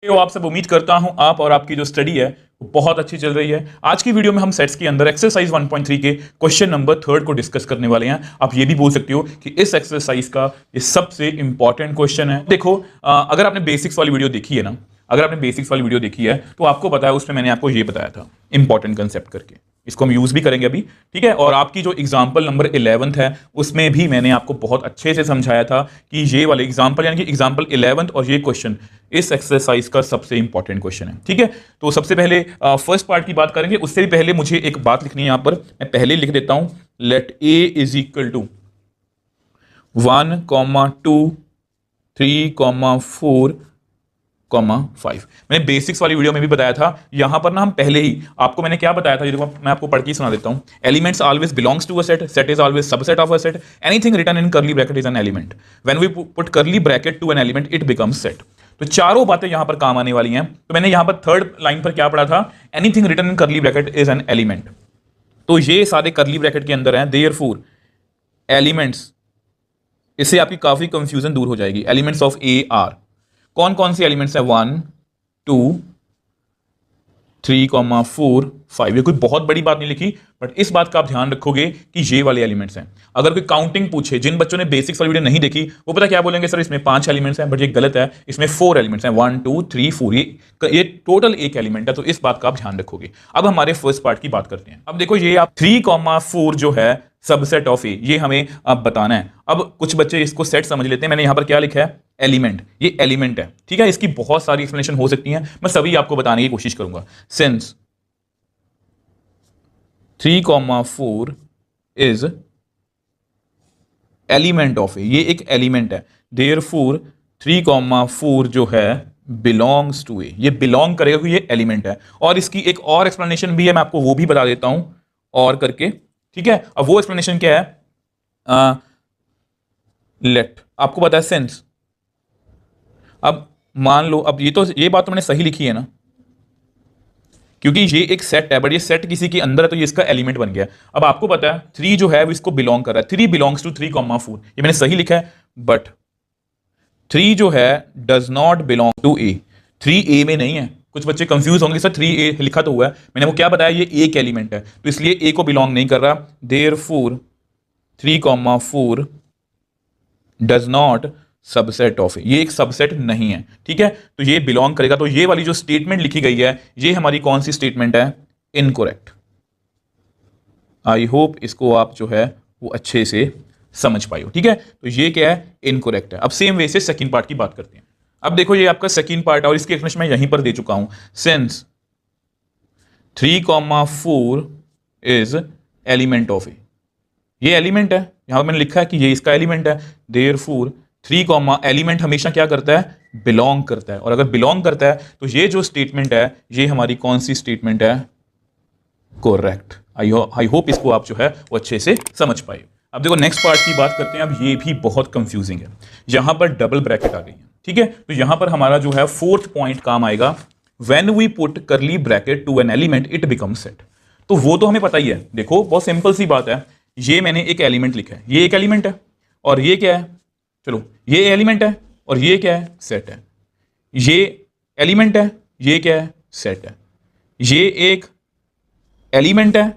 तो आप सब उम्मीद करता हूं आप और आपकी जो स्टडी है वो बहुत अच्छी चल रही है। आज की वीडियो में हम सेट्स के अंदर एक्सरसाइज 1.3 के क्वेश्चन नंबर 3 को डिस्कस करने वाले हैं। आप ये भी बोल सकते हो कि इस एक्सरसाइज का ये सबसे इंपॉर्टेंट क्वेश्चन है। देखो, अगर आपने बेसिक्स वाली वीडियो देखी है ना, अगर आपने बेसिक्स वाली वीडियो देखी है तो आपको पता है उसमें मैंने आपको ये बताया था इंपॉर्टेंट कंसेप्ट करके। इसको हम यूज भी करेंगे अभी, ठीक है। और आपकी जो एग्जाम्पल नंबर 11th है उसमें भी मैंने आपको बहुत अच्छे से समझाया था कि ये वाले एग्जाम्पल यानी कि एग्जाम्पल 11th और ये क्वेश्चन इस एक्सरसाइज का सबसे इंपॉर्टेंट क्वेश्चन है, ठीक है। तो सबसे पहले फर्स्ट पार्ट की बात करेंगे। उससे भी पहले मुझे एक बात लिखनी है, यहां पर मैं पहले लिख देता हूं। Let A is equal to 1, 2, 3, 4, 5। मैंने बेसिक्स वाली वीडियो में भी बताया था। यहां पर ना हम पहले ही आपको मैंने क्या बताया था, ये देखो मैं आपको पढ़ के सुना देता हूं। Elements always belongs to a set, set is always subset of a set, anything written in curly bracket is an element, when we put curly bracket to an element it becomes set. तो चारों बातें यहां पर काम आने वाली हैं। तो मैंने यहां पर थर्ड लाइन पर क्या पढ़ा था, anything written in curly bracket is an element. तो ये सारे कर्ली ब्रैकेट के अंदर हैं, देयरफॉर एलिमेंट्स, इससे आपकी काफी कंफ्यूजन दूर हो जाएगी। एलिमेंट्स ऑफ ए आर, कौन कौन से एलिमेंट्स हैं, 1, 2, 3, 4, 5। ये कोई बहुत बड़ी बात नहीं लिखी, बट इस बात का आप ध्यान रखोगे कि ये वाले एलिमेंट्स हैं। अगर कोई काउंटिंग पूछे, जिन बच्चों ने बेसिक्स वाली वीडियो नहीं देखी वो पता क्या बोलेंगे, सर इसमें 5 एलिमेंट्स हैं, बट ये गलत है, इसमें 4 एलिमेंट्स हैं, 1, 2, 3, 4। ये टोटल एक एलिमेंट है, तो इस बात का आप ध्यान रखोगे। अब हमारे फर्स्ट पार्ट की बात करते हैं। अब देखो, ये आप 3, 4 जो है सबसेट ऑफ ए, ये हमें अब बताना है। अब कुछ बच्चे इसको सेट समझ लेते हैं। मैंने यहां पर क्या लिखा है, एलिमेंट। ये एलिमेंट है, ठीक है। इसकी बहुत सारी एक्सप्लेनेशन हो सकती है, मैं सभी आपको बताने की कोशिश करूंगा। Since 3, 4 is element of A, ये एक एलिमेंट है। देयरफॉर 3, 4 जो है बिलोंग्स टू ए, ये बिलोंग करेगा क्योंकि ये एलिमेंट है। और इसकी एक और एक्सप्लेनेशन भी है, मैं आपको वो भी बता देता हूं और करके, ठीक है। अब वो एक्सप्लेनेशन क्या है, लेट, आपको पता है सेंस। अब मान लो, अब ये बात तो मैंने सही लिखी है ना, क्योंकि ये एक सेट है, बट ये सेट किसी के अंदर है तो ये इसका एलिमेंट बन गया। अब आपको पता है 3 जो है वो इसको बिलोंग कर रहा है, 3 बिलोंग्स टू 3, 4, ये मैंने सही लिखा है। बट 3 जो है डज नॉट बिलोंग टू ए, 3 ए में नहीं है। कुछ बच्चे कंफ्यूज होंगे, सर 3 ए लिखा तो हुआ है, मैंने वो क्या बताया, ये एक एलिमेंट है तो इसलिए ए को बिलोंग नहीं कर रहा। Therefore 3, 4 does not subset of, ये एक सबसेट नहीं है, ठीक है। तो ये बिलोंग करेगा। तो ये वाली जो स्टेटमेंट लिखी गई है ये हमारी कौन सी स्टेटमेंट है, इनकरेक्ट। आई होप इसको आप जो है वो अच्छे से समझ पाए हो, ठीक है। तो ये क्या है, इनकरेक्ट है। अब सेम वे से सेकंड पार्ट की बात करते हैं। अब देखो, ये आपका सेकंड पार्ट है और इसकी एक्सप्लेनेशन मैं यहीं पर दे चुका हूं। Since 3, 4 is element of A, ये एलिमेंट है, यहां पर मैंने लिखा है कि ये इसका एलिमेंट है। देयरफॉर 3, एलिमेंट हमेशा क्या करता है, बिलोंग करता है। और अगर बिलोंग करता है तो ये जो स्टेटमेंट है ये हमारी कौन सी स्टेटमेंट है, करेक्ट। आई होप इसको आप जो है वो अच्छे से समझ पाए। अब देखो नेक्स्ट पार्ट की बात करते हैं। अब ये भी बहुत कंफ्यूजिंग है, यहां पर डबल ब्रैकेट आ गई है, ठीक है। तो यहां पर हमारा जो है फोर्थ पॉइंट काम आएगा, when we put curly bracket to an element it becomes set. तो वो तो हमें पता ही है। देखो बहुत सिंपल सी बात है, ये मैंने एक एलिमेंट लिखा है, ये एक एलिमेंट है और ये क्या है, चलो ये एलिमेंट है और ये क्या है, सेट है। ये एलिमेंट है, ये क्या है, सेट है। ये एक एलिमेंट है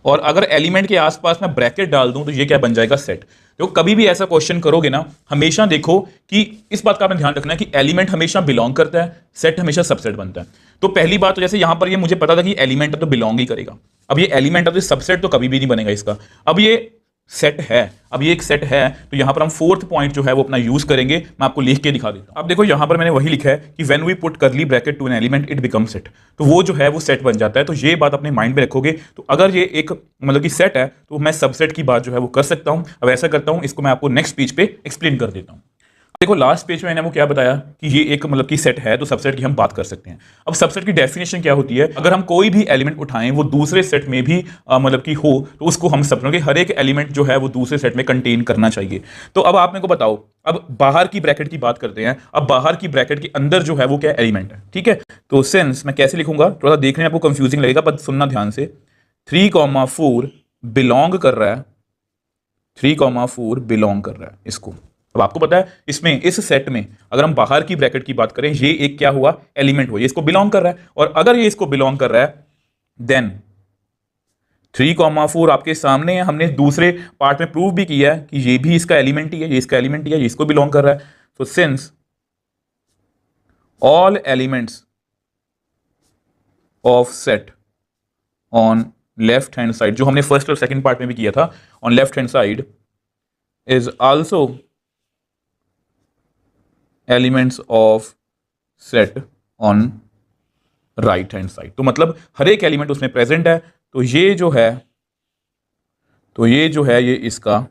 और अगर एलिमेंट के आसपास मैं ब्रैकेट डाल दूं तो ये क्या बन जाएगा, सेट। तो कभी भी ऐसा क्वेश्चन करोगे ना, हमेशा देखो कि इस बात का आपने ध्यान रखना है कि एलिमेंट हमेशा बिलोंग करता है, सेट हमेशा सबसेट बनता है। तो पहली बात तो जैसे यहां पर ये मुझे पता था कि एलिमेंट है तो बिलोंग ही करेगा। अब ये एलिमेंट है तो सबसेट तो कभी भी नहीं बनेगा इसका। अब ये सेट है, अब ये एक सेट है तो यहां पर हम फोर्थ पॉइंट जो है वो अपना यूज करेंगे। मैं आपको लिख के दिखा देता हूं। अब देखो यहां पर मैंने वही लिखा है कि when we put curly bracket to an element it become set, तो वो जो है वो सेट बन जाता है। तो ये बात अपने माइंड में रखोगे। तो अगर ये एक मतलब कि सेट है तो मैं सबसेट की बात जो है वो कर सकता हूं। अब ऐसा करता हूं, इसको मैं आपको नेक्स्ट पेज पे एक्सप्लेन कर देता हूं। देखो लास्ट पेज में मैंने वो क्या बताया कि ये एक मतलब कि सेट है तो सबसेट की हम बात कर सकते हैं। अब सबसेट की डेफिनेशन क्या होती है, अगर हम कोई भी एलिमेंट उठाएं वो दूसरे सेट में भी मतलब कि हो तो उसको हम सब कि हर एक एलिमेंट जो है वो दूसरे सेट में कंटेन करना चाहिए। तो अब आप मेरे को बताओ, अब बाहर की ब्रैकेट की बात करते हैं। अब बाहर की ब्रैकेट के अंदर जो है वो क्या एलिमेंट है, ठीक है। तो सिंस मैं कैसे लिखूंगा, थोड़ा देखने में आपको कंफ्यूजिंग लगेगा पर सुनना ध्यान से। 3, 4 बिलोंग कर रहा है, 3, 4 बिलोंग कर रहा है इसको, अब आपको पता है इसमें, इस सेट में अगर हम बाहर की ब्रैकेट की बात करें, ये एक क्या हुआ, एलिमेंट हुआ, ये इसको बिलोंग कर रहा है, और अगर ये इसको बिलोंग कर रहा है देन 3,4 आपके सामने है। हमने दूसरे पार्ट में प्रूव भी किया है कि ये भी इसका एलिमेंट ही है, ये इसका एलिमेंट ही है, ये इसको बिलोंग कर रहा है। तो since all elements of set on left hand side, जो हमने फर्स्ट और सेकंड पार्ट में भी किया था, on left hand side is also elements of set on right hand side. तो मतलब हर एक एलिमेंट उसमें प्रेजेंट है, तो ये जो है ये इसका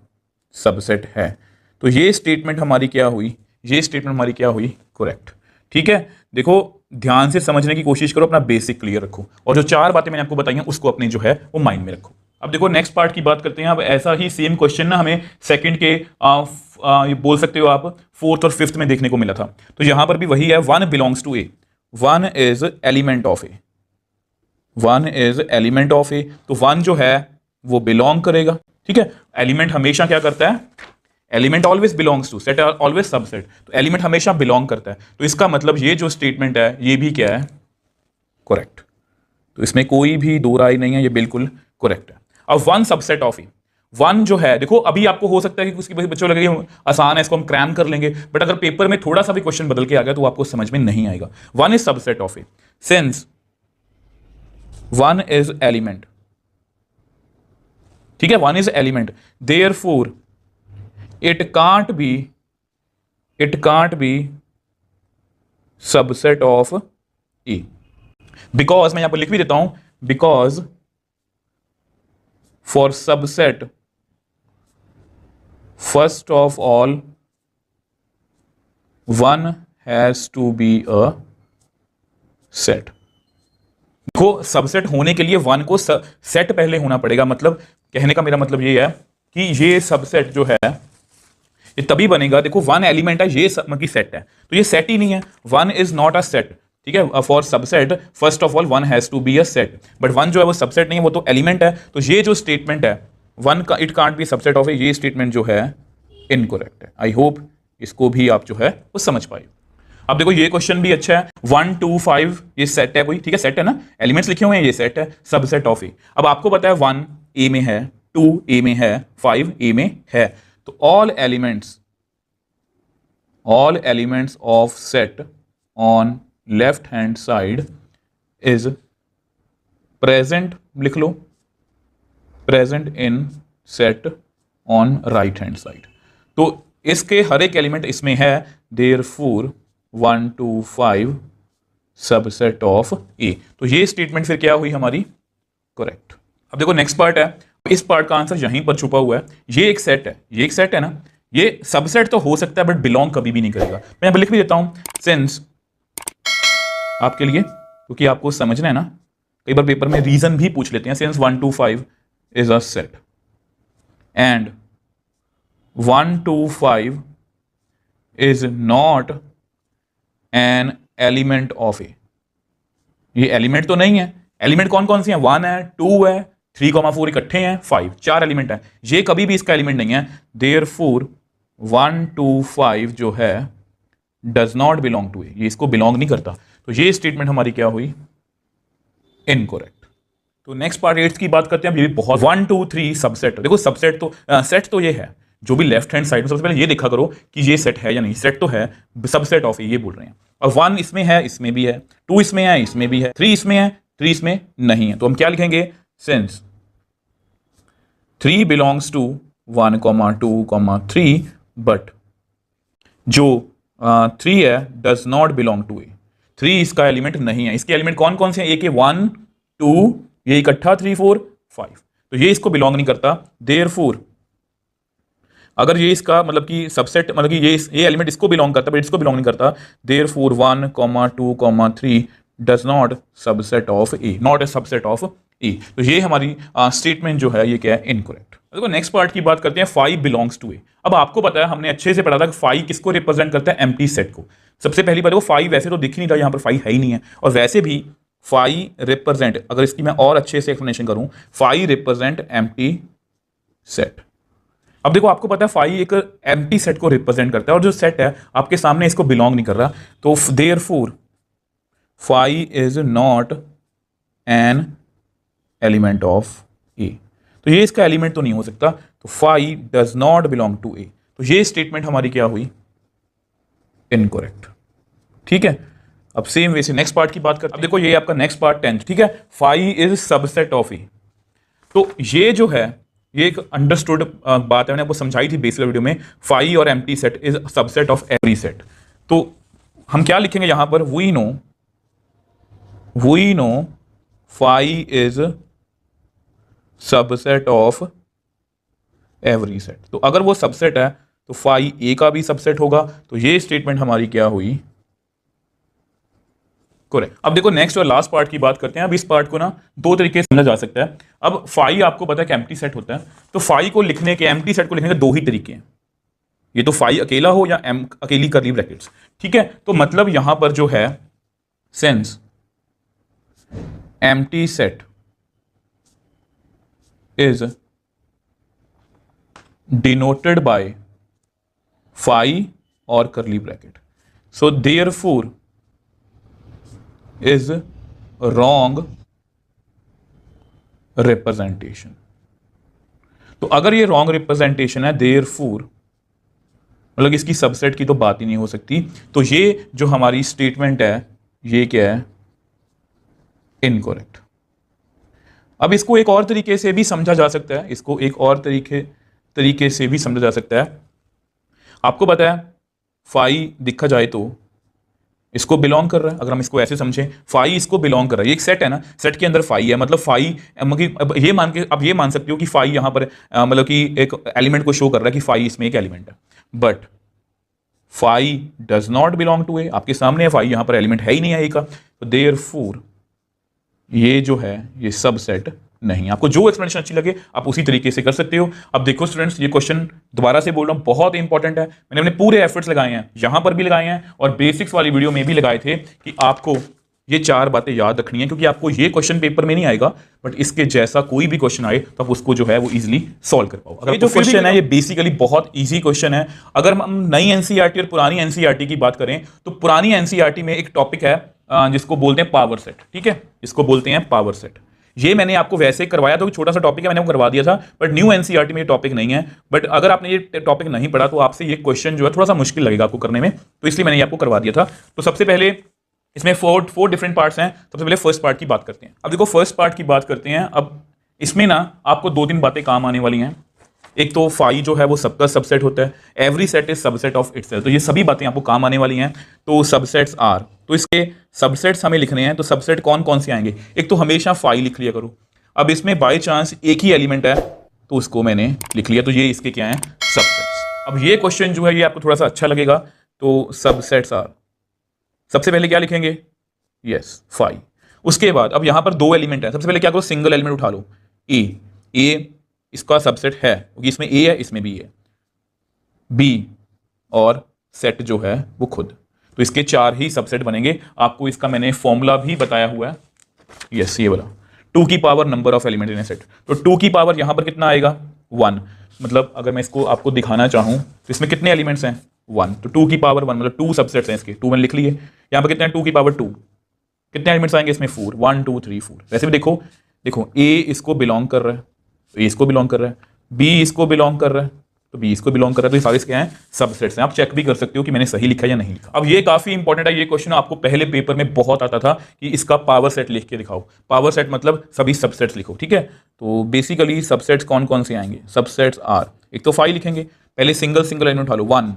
सबसेट है। तो ये स्टेटमेंट हमारी क्या हुई, ये स्टेटमेंट हमारी क्या हुई, करेक्ट। ठीक है, देखो ध्यान से समझने की कोशिश करो, अपना बेसिक क्लियर रखो, और जो 4 बातें मैंने आपको बताई हैं उसको अपने जो है वो माइंड में रखो। अब देखो नेक्स्ट पार्ट की बात करते हैं। अब ऐसा ही सेम क्वेश्चन ना हमें सेकंड के ये बोल सकते हो आप 4th और 5th में देखने को मिला था। तो यहां पर भी वही है, 1 belongs to A, 1 is element of A, 1 is element of A. तो 1 जो है वो बिलोंग करेगा। ठीक है, एलिमेंट हमेशा क्या करता है, element always belongs to, set always subset, तो एलिमेंट हमेशा बिलोंग करता है। तो इसका मतलब ये जो स्टेटमेंट है ये भी क्या है, करेक्ट। तो इसमें कोई भी दो राय नहीं है, ये बिल्कुल करेक्ट है। अब 1 सबसेट ऑफ ए, 1 जो है, देखो अभी आपको हो सकता है कि उसकी बच्चों लगे आसान है, इसको हम क्रैम कर लेंगे, बट अगर पेपर में थोड़ा सा भी क्वेश्चन बदल के आ गया तो आपको समझ में नहीं आएगा। 1 is subset of A, since 1 is element, ठीक है, 1 is element, therefore it can't be subset of E, because मैं यहां पर लिख भी देता हूं, because for subset first of all 1 has to be a set। देखो सबसेट होने के लिए 1 को सेट पहले होना पड़ेगा। मतलब कहने का मेरा मतलब ये है कि ये सबसेट जो है ये तभी बनेगा, देखो 1 एलिमेंट है, ये मतलब सेट है, तो ये सेट ही नहीं है, 1 इज नॉट अ सेट। ठीक है, for subset first of all 1 has to be a set, but 1 जो है वो सबसेट नहीं है, वो तो एलिमेंट है। तो ये जो स्टेटमेंट है 1 का it can't be subset of A, ये स्टेटमेंट जो है इनकरेक्ट है। आई होप इसको भी आप जो है वो समझ पाए। अब देखो ये क्वेश्चन भी अच्छा है, 1 2 5 ये सेट है कोई, ठीक है, सेट है ना, एलिमेंट्स लिखे हुए हैं, ये सेट है, सबसेट ऑफ ए। अब आपको पता है 1 ए में है, 2 ए में है, 5 ए में है, तो all elements of set on left hand side is present, लिख लो, present in set on right hand side. तो इसके हर एक एलिमेंट इसमें है, देयरफॉर 1 2 5 सबसेट ऑफ ए। तो ये स्टेटमेंट फिर क्या हुई हमारी, करेक्ट। अब देखो नेक्स्ट पार्ट है, इस पार्ट का आंसर यहीं पर छुपा हुआ है। ये एक सेट है, ये एक सेट है ना, ये सबसेट तो हो सकता है बट बिलोंग कभी भी नहीं करेगा। मैं यहां पर लिख भी देता हूं, सिंस आपके लिए, क्योंकि आपको समझना है ना, कई बार पेपर में रीजन भी पूछ लेते हैं, since 1 2 5 is a set and 1 2 5 is not an element of A. ये एलिमेंट तो नहीं है, एलिमेंट कौन कौन सी है, 1 है, 2 है, 3,4 इकट्ठे हैं, 5, 4 एलिमेंट है, ये कभी भी इसका एलिमेंट नहीं है। देयरफॉर 1 2 5 जो है डज नॉट बिलोंग टू ए, ये इसको बिलोंग नहीं करता। तो ये स्टेटमेंट हमारी क्या हुई, इनकरेक्ट। तो नेक्स्ट पार्ट 8 की बात करते हैं। ये भी बहुत 1 2 3 सबसेट, देखो सबसेट तो सेट तो ये है, जो भी लेफ्ट हैंड साइड में, सबसे पहले ये देखा करो कि ये सेट है या नहीं, सेट तो है, सबसेट ऑफ ये बोल रहे हैं। और 1 इसमें है, इसमें भी है, 2 इसमें है, इसमें भी है, 3 इसमें है, 3 इसमें नहीं है। तो हम क्या लिखेंगे, सिंस 3 बिलोंग्स टू 1 2 3 बट जो 3 है डज नॉट बिलोंग टू ए, 3 इसका एलिमेंट नहीं है। इसके एलिमेंट कौन कौन से हैं, ए के 1 2 ये इकट्ठा 3 4 5, तो ये इसको बिलोंग नहीं करता। देयरफॉर अगर ये इसका मतलब कि सबसेट, मतलब कि ये एलिमेंट इसको बिलोंग करता है बट इसको बिलोंग नहीं करता, therefore 1 2 3 does not subset of A, not a subset of A. तो ये हमारी स्टेटमेंट जो है ये क्या है, इनकरेक्ट। देखो नेक्स्ट पार्ट की बात करते हैं, 5 बिलोंग्स टू ए। अब आपको पता है, हमने अच्छे से पढ़ा था कि 5 किसको रिप्रेजेंट करता है, एम्प्टी सेट को। सबसे पहली बात, वो 5 वैसे तो दिख ही नहीं रहा, यहाँ पर 5 है ही नहीं है, और वैसे भी 5 रिप्रेजेंट, अगर इसकी मैं और अच्छे से एक्सप्लेनेशन करूं, 5 रिप्रेजेंट एम्प्टी सेट। अब देखो आपको पता है फाई एक एम्प्टी सेट को रिप्रेजेंट करता है और जो सेट है आपके सामने इसको बिलोंग नहीं कर रहा, तो therefore phi is not an element of A. तो ये इसका एलिमेंट तो नहीं हो सकता, तो phi does not belong to A. तो ये स्टेटमेंट हमारी क्या हुई? इनकरेक्ट। ठीक है, अब सेम वे से नेक्स्ट पार्ट की बात करते हैं। अब देखो ये आपका नेक्स्ट पार्ट 10th, ठीक है, phi is subset of A. तो ये जो है ये एक अंडरस्टूड बात है, मैंने आपको समझाई थी बेसिक वीडियो में। फाई और empty set is subset of every set. तो हम क्या लिखेंगे यहां पर? We know phi is subset of every set. तो अगर वो सबसेट है तो फाई ए का भी सबसेट होगा। तो ये स्टेटमेंट हमारी क्या हुई? करेक्ट। अब देखो नेक्स्ट और लास्ट पार्ट की बात करते हैं। अब इस पार्ट को ना दो तरीके से समझा जा सकता है। अब फाई आपको पता है कि एम्प्टी सेट होता है, तो फाई को लिखने के, एम्प्टी सेट को लिखने के दो ही तरीके हैं। ये तो फाई अकेला हो या एम अकेली करली ब्रैकेट्स, ठीक है। तो मतलब यहां पर जो है since empty set is denoted by phi और curly bracket, so therefore is wrong representation. तो अगर ये रॉन्ग रिप्रेजेंटेशन है, देयरफॉर मतलब इसकी सबसेट की तो बात ही नहीं हो सकती। तो ये जो हमारी स्टेटमेंट है ये क्या है? इनकरेक्ट। अब इसको एक और तरीके से भी समझा जा सकता है, इसको एक और तरीके से भी समझा जा सकता है। आपको पता है फाई देखा जाए तो इसको बिलोंग कर रहा है। अगर हम इसको ऐसे समझें, फाई इसको बिलोंग कर रहा है, ये एक सेट है ना, सेट के अंदर फाई है, मतलब फाई अब ये मान सकते हो कि फाई यहां पर मतलब कि एक एलिमेंट को शो कर रहा है कि फाई इसमें एक एलिमेंट है, but phi does not belong to A. आपके सामने है फाई, यहां पर एलिमेंट है ही नहीं है ए का, तो देयरफॉर ये जो है ये सबसेट नहीं। आपको जो एक्सप्लेनेशन अच्छी लगे आप उसी तरीके से कर सकते हो। अब देखो स्टूडेंट्स, ये क्वेश्चन दोबारा से बोल रहा हूं, बहुत इंपॉर्टेंट है। मैंने अपने पूरे एफर्ट्स लगाए हैं, यहां पर भी लगाए हैं और बेसिक्स वाली वीडियो में भी लगाए थे कि आपको ये चार बातें याद रखनी है, क्योंकि आपको ये क्वेश्चन पेपर में नहीं आएगा, बट इसके जैसा कोई भी क्वेश्चन आए तो आप उसको जो है वो इजीली सॉल्व कर पाओ। अगर ये जो क्वेश्चन है ये बेसिकली बहुत इजी क्वेश्चन है। अगर हम नई एनसीईआरटी और पुरानी एनसीईआरटी की बात करें तो पुरानी एनसीईआरटी में एक टॉपिक है जिसको बोलते हैं पावर सेट, ठीक है, जिसको बोलते हैं पावर सेट। ये मैंने आपको वैसे करवाया था, छोटा सा टॉपिक है, मैंने वो करवा दिया था, बट न्यू एनसीईआरटी में ये टॉपिक नहीं है। बट अगर आपने ये टॉपिक नहीं पढ़ा तो आपसे ये क्वेश्चन जो है थोड़ा सा मुश्किल लगेगा आपको करने में, तो इसलिए मैंने ये आपको करवा दिया था। तो सबसे पहले इसमें फोर डिफरेंट पार्ट्स हैं। सबसे पहले फर्स्ट पार्ट की बात करते हैं। अब देखो फर्स्ट पार्ट की बात करते हैं। अब इसमें ना आपको दो तीन बातें काम आने वाली हैं। एक तो फाई जो है वो सबका सबसेट होता है, every set is subset of itself, तो ये सभी बातें आपको काम आने वाली हैं। तो सबसेट्स आर, तो इसके सबसेट्स हमें लिखने हैं। तो सबसेट कौन कौन से आएंगे? एक तो हमेशा फाई लिख लिया करो। अब इसमें बाय चांस एक ही एलिमेंट है तो उसको मैंने लिख लिया, तो ये इसके क्या हैं? सबसेट्स। अब ये क्वेश्चन जो है ये आपको थोड़ा सा अच्छा लगेगा। तो सबसेट्स आर, सबसे पहले क्या लिखेंगे? Yes, phi. उसके बाद अब यहां पर दो एलिमेंट है, सबसे पहले क्या करो? सिंगल एलिमेंट उठा लो, ए इसका सबसेट है क्योंकि इसमें ए है, इसमें बी है, बी और सेट जो है वो खुद। तो इसके चार ही सबसेट बनेंगे। आपको इसका मैंने फॉर्मूला भी बताया हुआ है, यस ये वाला, 2 की power number of element in A set. तो 2 की पावर यहां पर कितना आएगा? 1। मतलब अगर मैं इसको आपको दिखाना चाहूं तो इसमें कितने एलिमेंट्स हैं? 1। तो 2 की पावर 1 मतलब 2 सबसेट्स हैं इसके, 2 मैंने लिख लिए। यहां पर कितने हैं? 2 की पावर 2। कितने एलिमेंट्स आएंगे इसमें? 4। 1 2 3 4। वैसे भी देखो ए इसको बिलोंग कर रहा है तो ए इसको बिलोंग कर रहा है, बी इसको बिलोंग कर रहा है तो बी इसको बिलोंग कर रहा है। तो ये सारे क्या हैं? सबसेट्स हैं। आप चेक भी कर सकते हो कि मैंने सही लिखा या नहीं लिखा। अब ये काफी इंपॉर्टेंट है, ये क्वेश्चन आपको पहले पेपर में बहुत आता था कि इसका पावर सेट लिख के दिखाओ। पावर सेट मतलब सभी सबसेट्स लिखो, ठीक है। तो बेसिकली सबसेट्स कौन कौन से आएंगे? सबसेट्स आर, एक तो फाई लिखेंगे, पहले सिंगल एलिमेंट उठा लो 1,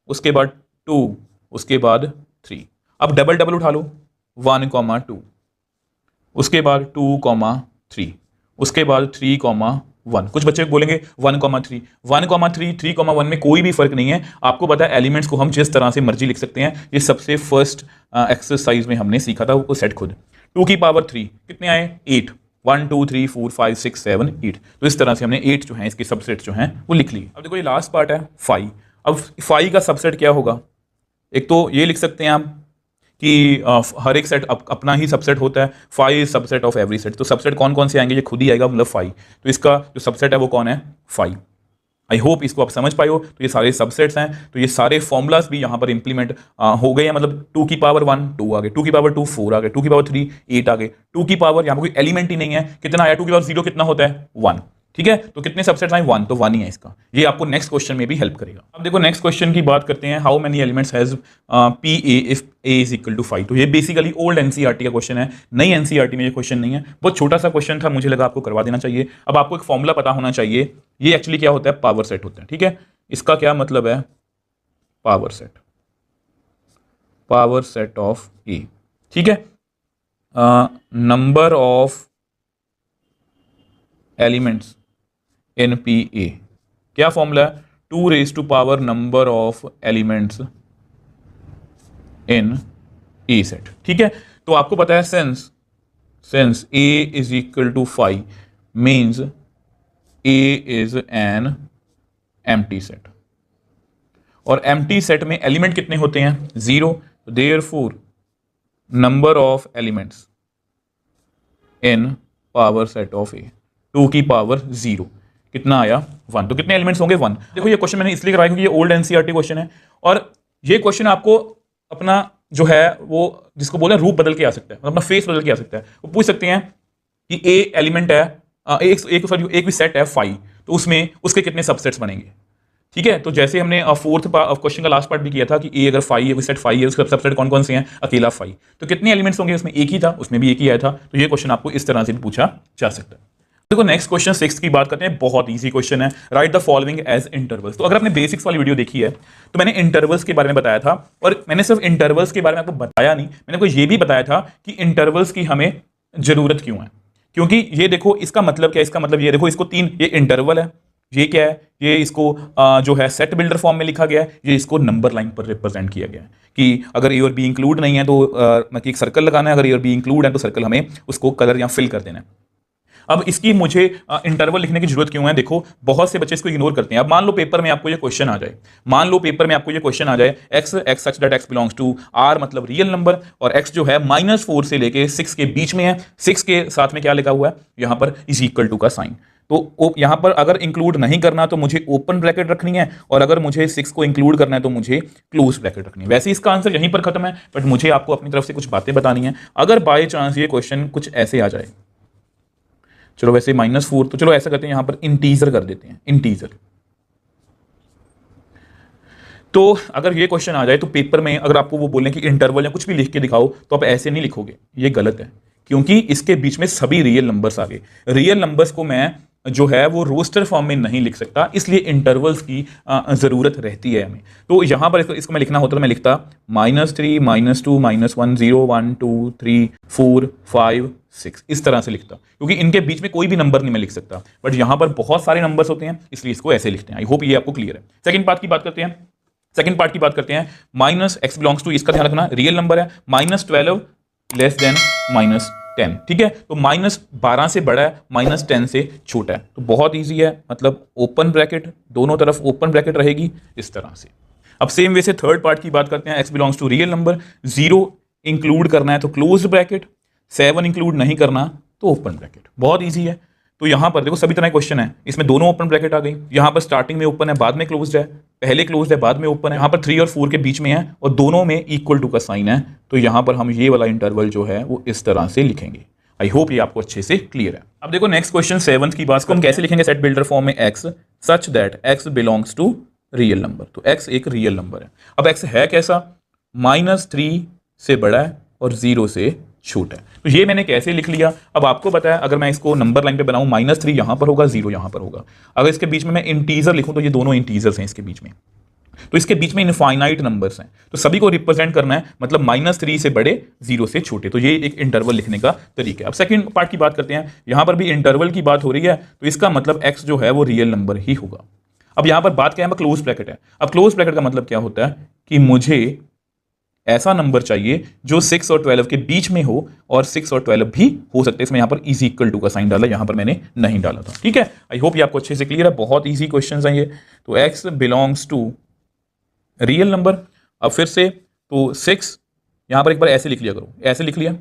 उसके बाद 2, उसके बाद 3। अब डबल उठा लो 1, 2, उसके बाद 2, 3, उसके बाद 3, 1। कुछ बच्चे बोलेंगे 1, 3, 3, 1 में कोई भी फर्क नहीं है। आपको पता है एलिमेंट्स को हम जिस तरह से मर्जी लिख सकते हैं। ये सबसे फर्स्ट एक्सरसाइज में हमने सीखा था वो सेट खुद। 2 की पावर 3 कितने आए? 8। 1 2 3 4 5 6 7 8। तो इस तरह से हमने 8 जो है इसके सबसेट जो हैं वो लिख लिए। अब देखो ये लास्ट पार्ट है फाई। अब फाई का सबसेट क्या होगा? एक तो ये लिख सकते हैं आप कि हर एक सेट अपना ही सबसेट होता है। Phi is subset of every set. तो सबसेट कौन कौन से आएंगे? ये खुद ही आएगा, मतलब फाई। तो इसका जो सबसेट है वो कौन है? फाई। आई होप इसको आप समझ पाए हो। तो ये सारे सबसेट्स हैं, तो ये सारे फॉर्मुलाज भी यहाँ पर इंप्लीमेंट हो गए हैं। मतलब 2 की पावर 1 2 आ गए, 2 की पावर 2 4 आ गए, 2 की पावर 3 8 आ गए, 2 की पावर यहाँ पर कोई एलिमेंट ही नहीं है, कितना आया 2 की पावर 0 कितना होता है 1। ठीक है, तो कितने सबसेट्स आए 1, तो 1 ही है इसका। ये आपको नेक्स्ट क्वेश्चन में भी हेल्प करेगा। अब देखो नेक्स्ट क्वेश्चन की बात करते हैं, how many elements has P A if A is equal to 5। तो ये बेसिकली ओल्ड एनसीईआरटी का क्वेश्चन है, नई एनसीईआरटी में ये क्वेश्चन नहीं है। बहुत छोटा सा क्वेश्चन था, मुझे लगा आपको करवा देना चाहिए। अब आपको एक फॉर्मूला पता होना चाहिए, ये एक्चुअली क्या होता है, पावर सेट होता है। ठीक है, इसका क्या मतलब है, power set, power set of A. ठीक है, number of elements in P A, क्या फॉर्मूला है, 2 raise to power number of elements in A set. ठीक है, तो आपको पता है since A is equal to 5 means A is an empty set, और एम्प्टी सेट में एलिमेंट कितने होते हैं 0। Therefore number of elements in power set of A 2 की पावर 0 कितना आया 1। तो कितने एलिमेंट्स होंगे 1। देखो ये क्वेश्चन मैंने इसलिए कराया क्योंकि ये ओल्ड एनसीईआरटी क्वेश्चन है, और ये क्वेश्चन आपको अपना जो है वो जिसको बोले रूप बदल के आ सकता है, मतलब अपना फेस बदल के आ सकता है। वो पूछ सकते हैं कि ए एलिमेंट है, एक भी सेट है 5, तो उसमें उसके कितने सबसेट्स बनेंगे। ठीक है, तो जैसे हमने फोर्थ क्वेश्चन का लास्ट पार्ट भी किया था कि ए अगर 5 है, कोई सेट 5 है, उसके सबसेट कौन कौन से हैं, अकेला 5, तो कितने एलिमेंट्स होंगे, उसमें एक ही था, उसमें भी एक ही आया था। तो ये क्वेश्चन आपको इस तरह से भी पूछा जा सकता है। देखो नेक्स्ट क्वेश्चन 6 की बात करते हैं, बहुत इजी क्वेश्चन है, write the following as intervals. तो अगर आपने बेसिक्स वाली वीडियो देखी है तो मैंने इंटरवल्स के बारे में बताया था, और मैंने सिर्फ इंटरवल्स के बारे में आपको बताया नहीं, मैंने आपको ये भी बताया था कि इंटरवल्स की हमें जरूरत क्यों है। क्योंकि ये देखो इसका मतलब क्या है, इसका मतलब ये देखो, इसको 3, ये इंटरवल है, ये क्या है, ये इसको जो है सेट बिल्डर फॉर्म में लिखा गया है, ये इसको नंबर लाइन पर रिप्रेजेंट किया गया है कि अगर ए और बी इंक्लूड नहीं है तो मतलब एक सर्कल लगाना है, अगर ए और बी इंक्लूड है तो सर्कल हमें उसको कलर या फिल कर देना है। अब इसकी मुझे इंटरवल लिखने की जरूरत क्यों है, देखो बहुत से बच्चे इसको इग्नोर करते हैं। अब मान लो पेपर में आपको ये क्वेश्चन आ जाए, मान लो पेपर में आपको ये क्वेश्चन आ जाए, x such that x belongs to R, मतलब रियल नंबर, और एक्स जो है -4 से लेके 6 के बीच में है, 6 के साथ में क्या लिखा हुआ है यहां पर इज इक्वल टू का साइन। तो यहां पर अगर इंक्लूड नहीं करना तो मुझे ओपन ब्रैकेट रखनी है, और अगर मुझे 6 को इंक्लूड करना है तो मुझे क्लोज ब्रैकेट रखनी है। वैसे इसका आंसर यहीं पर खत्म है, बट मुझे आपको अपनी तरफ से कुछ बातें बतानी है। अगर बाय चांस ये क्वेश्चन कुछ ऐसे आ जाए, चलो वैसे -4, तो चलो ऐसा करते हैं यहां पर इंटीजर कर देते हैं, इंटीजर। तो अगर ये क्वेश्चन आ जाए तो पेपर में अगर आपको वो बोलें कि इंटरवल या कुछ भी लिख के दिखाओ, तो आप ऐसे नहीं लिखोगे, ये गलत है, क्योंकि इसके बीच में सभी रियल नंबर्स आ गए। रियल नंबर्स को मैं जो है वो रोस्टर फॉर्म में नहीं लिख सकता, इसलिए इंटरवल्स की ज़रूरत रहती है हमें। तो यहाँ पर इसको मैं लिखना होता तो मैं लिखता -3 -2 -1 0 1 2 3 4 5 6, इस तरह से लिखता, क्योंकि इनके बीच में कोई भी नंबर नहीं मैं लिख सकता। बट यहाँ पर बहुत सारे नंबर्स होते हैं, इसलिए इसको ऐसे लिखते हैं। आई होप ये आपको क्लियर है। सेकंड पार्ट की बात करते हैं, सेकंड पार्ट की बात करते हैं, -x बिलोंग्स टू, इसका ध्यान रखना रियल नंबर है, -12 लेस देन -10। ठीक है, तो -12 से बड़ा है, -10 से छोटा है, तो बहुत ईजी है, मतलब ओपन ब्रैकेट, दोनों तरफ ओपन ब्रैकेट रहेगी इस तरह से। अब सेम वे से थर्ड पार्ट की बात करते हैं, x belongs to real number, 0 include करना है तो क्लोज ब्रैकेट, 7 इंक्लूड नहीं करना तो ओपन ब्रैकेट, बहुत ईजी है। तो यहां पर देखो सभी तरह क्वेश्चन है, इसमें दोनों ओपन ब्रैकेट आ गई, यहां पर स्टार्टिंग में ओपन है, बाद में क्लोज्ड है, पहले क्लोज्ड है बाद में ओपन है, यहां पर 3 और 4 के बीच में है, और दोनों में इक्वल टू का साइन है, तो यहां पर हम ये वाला इंटरवल जो है वो इस तरह से लिखेंगे। आई होप ये आपको अच्छे से क्लियर है। अब देखो नेक्स्ट क्वेश्चन 7th की बात को हम कैसे लिखेंगे सेट बिल्डर फॉर्म में, x such that x belongs to real number. तो x एक रियल नंबर है। अब x है कैसा, -3 से बड़ा है और 0 से छोटा है, तो ये मैंने कैसे लिख लिया। अब आपको पता है अगर मैं इसको नंबर लाइन पे बनाऊं, -3 यहां पर होगा, 0 यहां पर होगा। अगर इसके बीच में मैं इंटीजर लिखूं तो ये दोनों इंटीजर्स हैं इसके बीच में, तो इसके बीच में इनफाइनाइट नंबर्स हैं, तो सभी को रिप्रेजेंट करना है, मतलब -3 से बड़े 0 से छोटे, तो ये एक इंटरवल लिखने का तरीका है। अब सेकंड पार्ट की बात करते हैं, यहां पर भी इंटरवल की बात हो रही है, तो इसका मतलब x जो है वो रियल नंबर ही होगा। अब यहां पर बात क्या है, क्लोज ब्रैकेट है। अब क्लोज ब्रैकेट का मतलब क्या होता है कि मुझे ऐसा नंबर चाहिए जो 6 और 12 के बीच में हो, और 6 और 12 भी हो सकते हैं। इसमें यहां पर इज इक्वल टू का साइन डाला, यहां पर मैंने नहीं डाला था। ठीक है, आई होप ये आपको अच्छे से क्लियर है, बहुत ईजी क्वेश्चन है ये। तो x belongs to real number, अब फिर से तो 6 यहां पर एक बार ऐसे लिख लिया करो, ऐसे लिख लिया।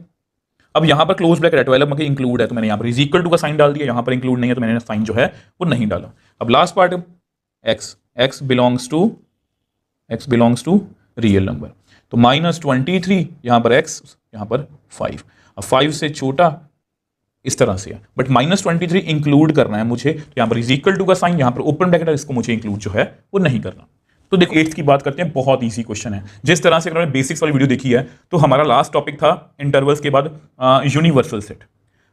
अब यहां पर क्लोज ब्रैकेट है, 12 में इंक्लूड है तो मैंने यहां पर इज इक्वल टू का साइन डाल दिया, यहां पर इंक्लूड नहीं है तो मैंने साइन जो है वो नहीं डाला। अब last part x belongs to real number. तो -23 यहाँ पर x, यहाँ पर 5। अब 5 से छोटा इस तरह से है, बट -23 इंक्लूड करना है मुझे, तो यहाँ पर इज इक्वल टू का साइन, यहाँ पर ओपन ब्रैकेट है, इसको मुझे इंक्लूड जो है वो नहीं करना। तो देखो 8th की बात करते हैं, बहुत इजी क्वेश्चन है। जिस तरह से अगर बेसिक्स वाली वीडियो देखी है, तो हमारा लास्ट टॉपिक था इंटरवल्स के बाद यूनिवर्सल सेट।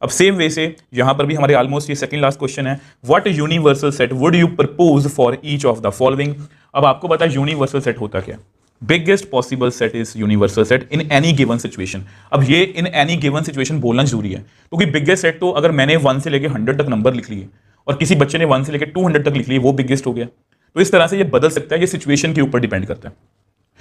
अब सेम वे से यहां पर भी हमारे ऑलमोस्ट ये सेकंड लास्ट क्वेश्चन है, what universal set would you propose for each of the following. अब आपको पता है यूनिवर्सल सेट होता क्या, biggest possible set is universal set in any given situation. अब ये इन एनी गिवन सिचुएशन बोलना जरूरी है, क्योंकि बिगेस्ट सेट तो अगर मैंने 1 से लेकर 100 तक नंबर लिख लिए और किसी बच्चे ने 1 से लेकर 200 तक लिख लिए, वो बिगेस्ट हो गया। तो इस तरह से ये बदल सकता है, ये सिचुएशन के ऊपर डिपेंड करता है।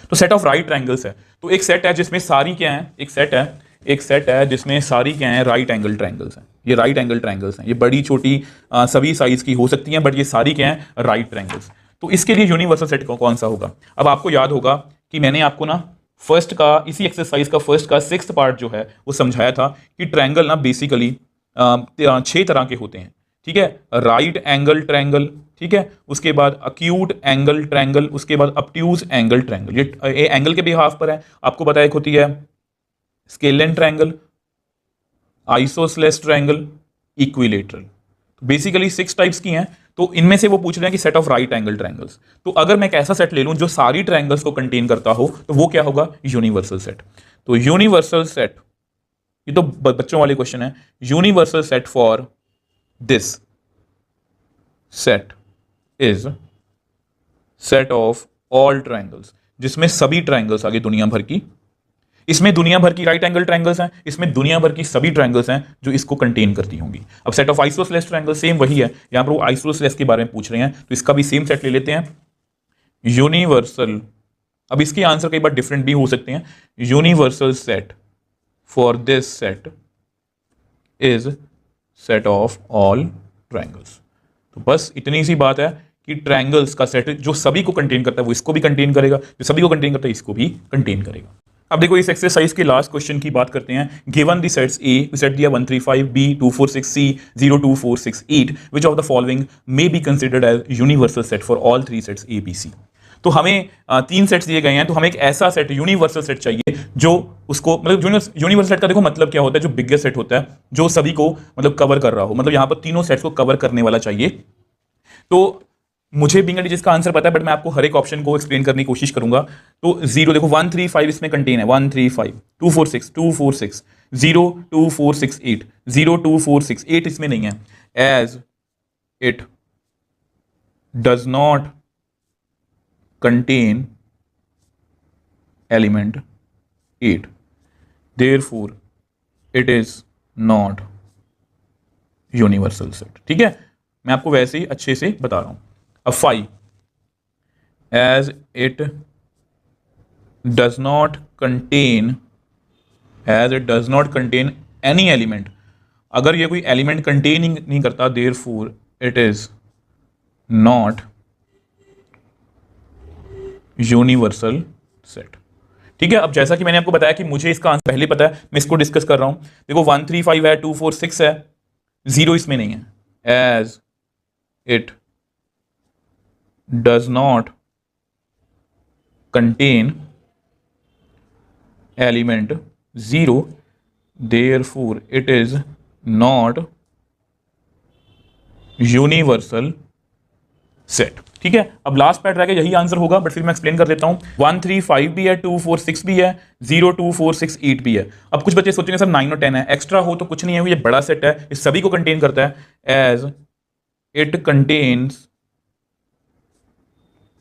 तो सेट ऑफ राइट ट्रायंगल्स है, तो एक सेट है जिसमें सारी क्या है, एक सेट है जिसमें सारी क्या है, राइट एंगल ट्रायंगल्स हैं। ये राइट एंगल ट्रायंगल्स हैं, ये बड़ी छोटी सभी साइज की हो सकती हैं, बट ये सारी क्या है, राइट ट्रायंगल्स। तो इसके लिए यूनिवर्सल सेट कौन सा होगा। अब आपको याद होगा कि मैंने आपको ना फर्स्ट का, इसी एक्सरसाइज का फर्स्ट का 6th पार्ट जो है वो समझाया था कि ट्रायंगल ना बेसिकली 6 तरह के होते हैं, ठीक है। राइट एंगल ट्रायंगल, ठीक है, उसके बाद अक्यूट एंगल ट्रायंगल, उसके बाद ऑब्ट्यूज एंगल ट्रायंगल। ये एंगल के बिहाफ पर है। आपको पता है एक होती है scalene triangle, isosceles triangle, equilateral. Basically 6 types की हैं। तो इनमें से वो पूछ रहे हैं कि set of right angle triangles. तो अगर मैं एक ऐसा सेट ले लूं जो सारी ट्रायंगल्स को कंटेन करता हो, तो वो क्या होगा, यूनिवर्सल सेट। तो यूनिवर्सल सेट, ये तो बच्चों वाले क्वेश्चन है। Universal set for this set is set of all triangles, जिसमें सभी ट्रायंगल्स आगे दुनिया भर की, इसमें दुनिया भर की राइट एंगल ट्रायंगल्स हैं, इसमें दुनिया भर की सभी ट्रायंगल्स हैं जो इसको कंटेन करती होंगी। अब set of isosceles triangle same वही है, यहां पर वो आइसोसेलेस के बारे में पूछ रहे हैं, तो इसका भी सेम सेट ले लेते हैं, यूनिवर्सल। अब इसके आंसर कई बार डिफरेंट भी हो सकते हैं। Universal set for this set is set of all triangles. तो बस इतनी सी बात है कि ट्रायंगल्स का सेट जो सभी को कंटेन करता है वो इसको भी कंटेन करेगा, जो सभी को कंटेन करता है इसको भी कंटेन करेगा। अब देखो इस एक्सरसाइज के लास्ट क्वेश्चन की बात करते हैं। Given the sets A, set दिया 1 3 5, B 2 4 6, C 0 2 4 6 8, which of the following may be considered as universal set for all 3 sets A B C. तो हमें 3 सेट्स दिए गए हैं, तो हमें एक ऐसा सेट यूनिवर्सल सेट चाहिए जो उसको, मतलब यूनिवर्सल सेट का देखो मतलब क्या होता है, जो बिगेस्ट सेट होता है, जो सभी को मतलब कवर कर रहा हो, मतलब यहाँ पर तीनों सेट्स को कवर करने वाला चाहिए। तो मुझे बिंग जिसका आंसर पता है, बट मैं आपको हर एक ऑप्शन को एक्सप्लेन करने की कोशिश करूंगा। तो 0 देखो 1 3 5 इसमें कंटेन है, 1 3 5, 2 4 6, 2 4 6, 0 2 4 6 8, 0 2 4 6 8 इसमें नहीं है। As it does not contain element 8, therefore it is not universal set. ठीक है, मैं आपको वैसे ही अच्छे से बता रहा हूं। अब 5, as it does not contain any element, अगर ये कोई एलिमेंट कंटेन नहीं करता, therefore it is not universal set. ठीक है, अब जैसा कि मैंने आपको बताया कि मुझे इसका आंसर पहले पता है, मैं इसको डिस्कस कर रहा हूं। देखो 1 3 5 है, 2 4 6 है, 0 इसमें नहीं है। As it does not contain element 0, therefore it is not universal set। ठीक है, अब लास्ट पार्ट रह गया, यही आंसर होगा, बट फिर मैं एक्सप्लेन कर देता हूं। 1 3 5 भी है, 2 4 6 भी है, 0 2 4 6 8 भी है। अब कुछ बच्चे सोचेंगे सर 9 और 10 है, एक्स्ट्रा हो तो कुछ नहीं है, ये बड़ा सेट है, इस सभी को कंटेन करता है। As it contains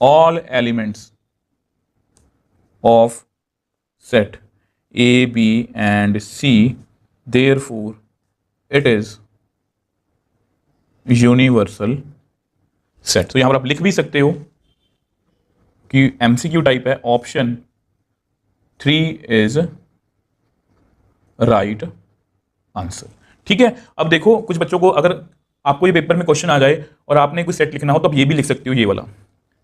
all elements of set A, B and C, therefore it is universal set। तो यहां पर आप लिख भी सकते हो कि MCQ टाइप है, ऑप्शन 3 इज राइट आंसर। ठीक है, अब देखो कुछ बच्चों को, अगर आपको ये पेपर में क्वेश्चन आ जाए और आपने कोई सेट लिखना हो, तो आप ये भी लिख सकते हो, ये वाला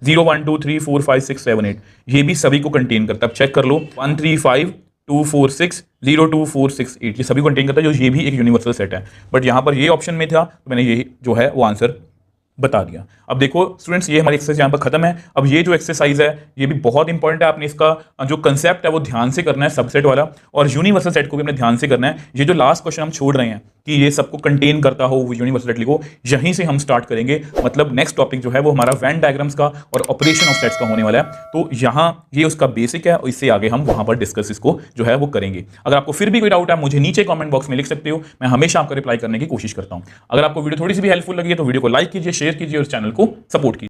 0 1 2 3 4 5 6 7 8, ये भी सभी को कंटेन करता है। अब चेक कर लो, 1 3 5 2 4 6, 0 2 4 6 8, ये सभी को कंटेन करता है, जो ये भी एक यूनिवर्सल सेट है। बट यहाँ पर ये ऑप्शन में था, तो मैंने ये जो है वो आंसर बता दिया। अब देखो स्टूडेंट्स, ये हमारी एक्सरसाइज यहाँ पर खत्म है। अब ये जो एक्सरसाइज है ये भी बहुत इंपॉर्टेंट है, आपने इसका जो कंसेप्ट है वो ध्यान से करना है, सबसेट वाला, और यूनिवर्सल सेट को भी अपने ध्यान से करना है। ये जो लास्ट क्वेश्चन हम छोड़ रहे हैं कि ये सबको कंटेन करता हो यूनिवर्सल सेट लिखो, यहीं से हम स्टार्ट करेंगे। मतलब नेक्स्ट टॉपिक जो है वो हमारा वेन डायग्राम्स का और ऑपरेशन ऑफ सेट्स का होने वाला है। तो यहाँ ये उसका बेसिक है और इससे आगे हम वहां पर डिस्कस इसको जो है वो करेंगे। अगर आपको फिर भी कोई डाउट है मुझे नीचे कमेंट बॉक्स में लिख सकते हो, मैं हमेशा आपका रिप्लाई करने की कोशिश करता हूं। अगर आपको वीडियो थोड़ी सी भी हेल्पफुल लगी है तो वीडियो को लाइक कीजिए, शेयर कीजिए और चैनल को सपोर्ट कीजिए।